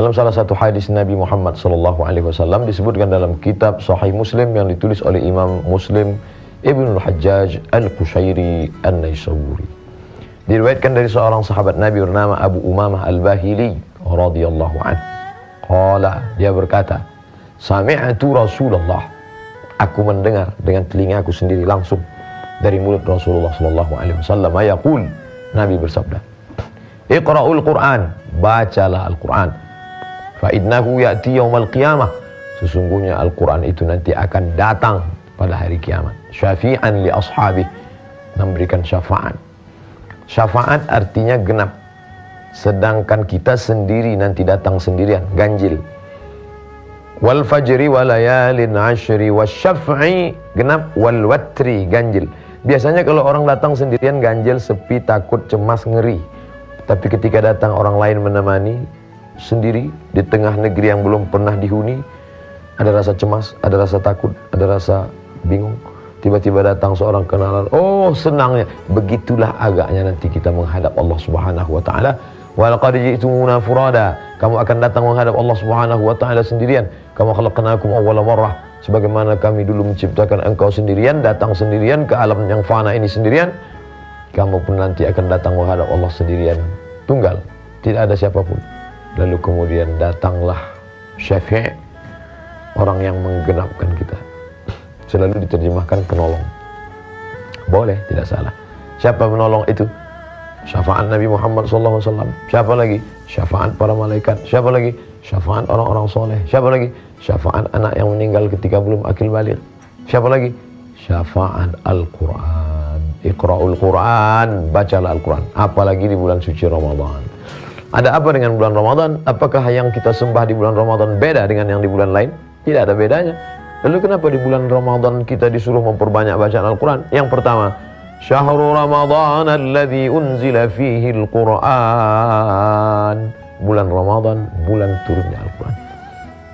Dalam salah satu hadis Nabi Muhammad SAW disebutkan dalam kitab Sahih Muslim yang ditulis oleh Imam Muslim Ibnul Hajjaj Al-Qushairi An-Naisaburi. Diriwayatkan dari seorang sahabat Nabi bernama Abu Umamah Al-Bahili radhiyallahu anhu. Qala, dia berkata, sami'tu Rasulullah, aku mendengar dengan telingaku sendiri langsung dari mulut Rasulullah SAW yaqul, Nabi bersabda, Iqra'ul Qur'an, bacalah Al-Qur'an. Fa innahu ya'ti yaumal qiyamah, sesungguhnya Al-Qur'an itu nanti akan datang pada hari kiamat. Syafi'an li ashabih, memberikan syafaat. Syafaat artinya genap. Sedangkan kita sendiri nanti datang sendirian, ganjil. Wal fajri wa layalin ashri wasyaf'i, genap, wal watri, ganjil. Biasanya kalau orang datang sendirian ganjil, sepi, takut, cemas, ngeri. Tapi ketika datang orang lain menemani, sendiri di tengah negeri yang belum pernah dihuni, ada rasa cemas, ada rasa takut, ada rasa bingung. Tiba-tiba datang seorang kenalan, oh senangnya. Begitulah agaknya nanti kita menghadap Allah Subhanahu wa taala. Wa laqad ji'tumuna furada, kamu akan datang menghadap Allah Subhanahu wa taala sendirian. Kama khalaqnakum awwala marrah, sebagaimana kami dulu menciptakan engkau sendirian, datang sendirian ke alam yang fana ini sendirian. Kamu pun nanti akan datang menghadap Allah sendirian, tunggal, tidak ada siapapun. Lalu kemudian datanglah syafi', orang yang menggenapkan kita. Selalu diterjemahkan penolong. Boleh, tidak salah. Siapa penolong itu? Syafaat Nabi Muhammad SAW. Siapa lagi? Syafaat para malaikat. Siapa lagi? Syafaat orang-orang soleh. Siapa lagi? Syafaat anak yang meninggal ketika belum akil balik. Siapa lagi? Syafaat Al-Quran. Iqra'ul Quran, bacalah Al-Quran. Apalagi di bulan suci Ramadan. Ada apa dengan bulan Ramadan? Apakah yang kita sembah di bulan Ramadan beda dengan yang di bulan lain? Tidak ada bedanya. Lalu kenapa di bulan Ramadan kita disuruh memperbanyak bacaan Al-Quran? Yang pertama, Syahrul Ramadan alladzi unzila fihi Al-Quran. Bulan Ramadan, bulan turunnya Al-Quran.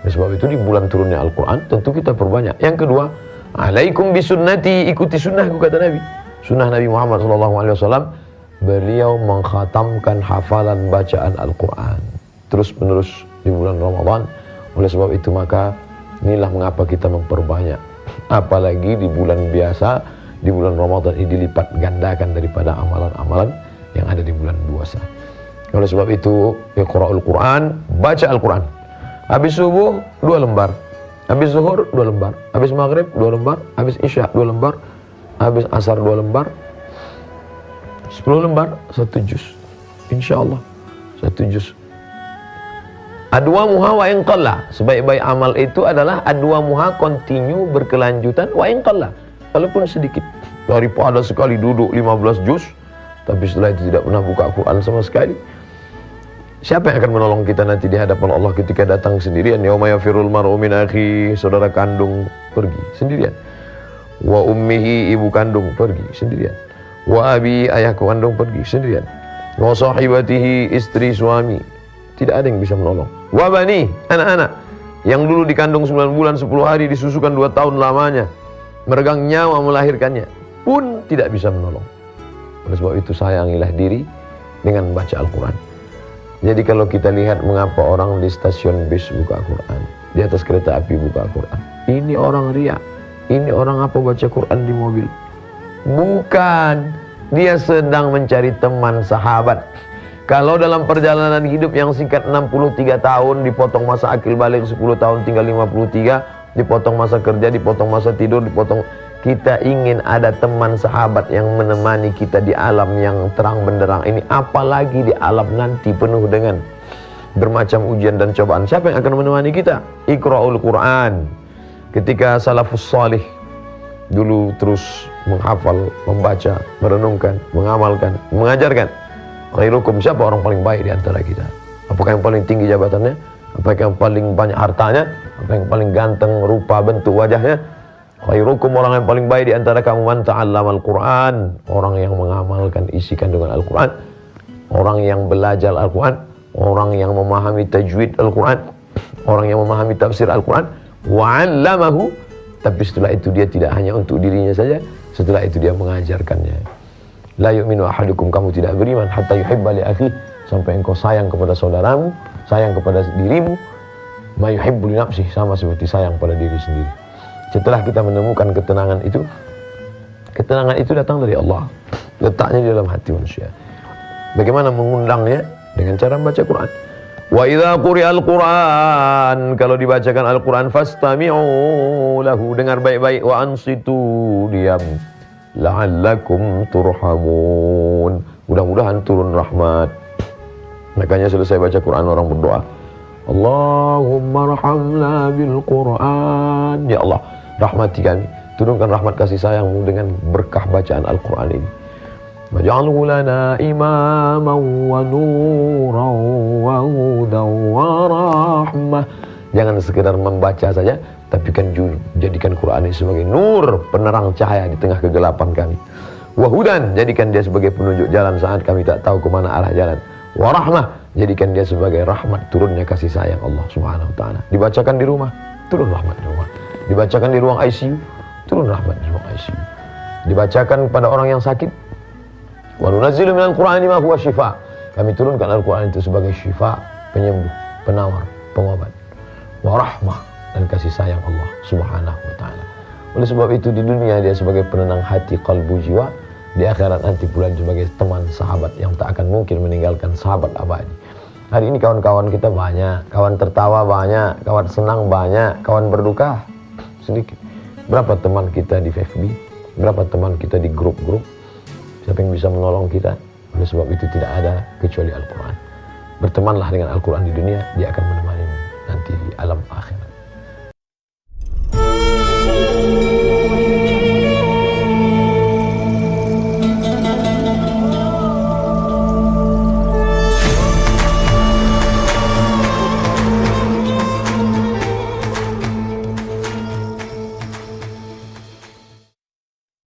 Oleh sebab itu di bulan turunnya Al-Quran tentu kita perbanyak. Yang kedua, alaikum bisunnati, ikuti sunnahku, kata Nabi. Sunnah Nabi Muhammad SAW, beliau mengkhatamkan hafalan bacaan Al-Quran terus menerus di bulan Ramadan. Oleh sebab itu maka inilah mengapa kita memperbanyak. Apalagi di bulan biasa, di bulan Ramadan ini dilipat gandakan daripada amalan-amalan yang ada di bulan puasa. Oleh sebab itu, Iqra'ul Quran, baca Al-Quran. Habis subuh 2 lembar, habis zuhur 2 lembar, habis maghrib 2 lembar, habis isya 2 lembar, habis asar 2 lembar, 10 lembar, 1 juz. InsyaAllah 1 juz. Adwa muha wa in qalla, sebaik-baik amal itu adalah adwa muha, continue, berkelanjutan, wa in qalla, walaupun sedikit. Daripada sekali duduk 15 juz tapi setelah itu tidak pernah buka Quran sama sekali. Siapa yang akan menolong kita nanti di hadapan Allah ketika datang sendirian? Yauma yafirul mar'u min akhi, saudara kandung pergi sendirian. Wa ummihi, ibu kandung pergi sendirian. Wa abi, ayah kandung pergi sendirian. Wa sahibatihi, istri suami, tidak ada yang bisa menolong. Wa bani, anak-anak yang dulu dikandung 9 bulan 10 hari, disusukan 2 tahun lamanya, meregang nyawa melahirkannya, pun tidak bisa menolong. Oleh sebab itu sayangilah diri dengan baca Al-Quran. Jadi kalau kita lihat mengapa orang di stasiun bis buka Quran, di atas kereta api buka Quran, ini orang riya, ini orang apa baca Quran di mobil. Bukan, dia sedang mencari teman sahabat. Kalau dalam perjalanan hidup yang singkat 63 tahun, dipotong masa akil balik 10 tahun tinggal 53, dipotong masa kerja, dipotong masa tidur, dipotong. Kita ingin ada teman sahabat yang menemani kita di alam yang terang benderang ini, apalagi di alam nanti penuh dengan bermacam ujian dan cobaan. Siapa yang akan menemani kita? Iqra'ul Quran. Ketika salafus salih dulu terus menghafal, membaca, merenungkan, mengamalkan, mengajarkan. Khairukum, siapa orang paling baik di antara kita? Apakah yang paling tinggi jabatannya? Apakah yang paling banyak hartanya? Apakah yang paling ganteng rupa bentuk wajahnya? Khairukum, orang yang paling baik di antara kamu, man ta'allamal Qur'an, orang yang mengamalkan isi kandungan Al-Quran, orang yang belajar Al-Quran, orang yang memahami tajwid Al-Quran, orang yang memahami tafsir Al-Quran, wa'allamahu, tapi setelah itu dia tidak hanya untuk dirinya saja, setelah itu dia mengajarkannya. La yu'minu ahadukum, kamu tidak beriman hatta yuhibba li akhi, sampai engkau sayang kepada saudaramu sayang kepada dirimu, ma yuhibbu li nafsihi, sama seperti sayang pada diri sendiri. Setelah kita menemukan ketenangan itu datang dari Allah, letaknya di dalam hati manusia. Bagaimana mengundangnya? Dengan cara membaca Quran. Wa idza quri'al Quran, kalau dibacakan Al-Quran, fastami'u lahu, dengar baik-baik, wa ansitu, diam, la'allakum turhamun, mudah-mudahan turun rahmat. Makanya selesai baca Quran orang berdoa, Allahumma rahamna bil Quran, ya Allah rahmati kami, turunkan rahmat kasih sayangmu dengan berkah bacaan Al-Quran ini. Waj'alhu lana imaman wa nuran wa hudan wa rahmah. Jangan sekedar membaca saja, tapi kan jadikan Quran ini sebagai nur, penerang cahaya di tengah kegelapan kami. Wa hudan, jadikan dia sebagai penunjuk jalan saat kami tak tahu kemana arah jalan. Wa rahmah, jadikan dia sebagai rahmat, turunnya kasih sayang Allah Subhanahu wa taala. Dibacakan di rumah, turun rahmat di rumah. Dibacakan di ruang ICU, turun rahmat di ruang ICU. Dibacakan pada orang yang sakit, wa nunazzilu minal Qur'ani ma huwa syifa. Kami turunkan Al-Quran itu sebagai syifa, penyembuh, penawar, pengobat. Wa rahmah, dan kasih sayang Allah Subhanahu wa taala. Oleh sebab itu di dunia dia sebagai penenang hati, kalbu, jiwa. Di akhirat nanti pula sebagai teman, sahabat yang tak akan mungkin meninggalkan, sahabat abadi. Hari ini kawan-kawan kita banyak, kawan tertawa banyak, kawan senang banyak, kawan berduka sedikit. Berapa teman kita di FB? Berapa teman kita di grup-grup? Siapa yang bisa menolong kita? Oleh sebab itu tidak ada kecuali Al-Quran. Bertemanlah dengan Al-Quran di dunia, dia akan menemani nanti di alam akhirat.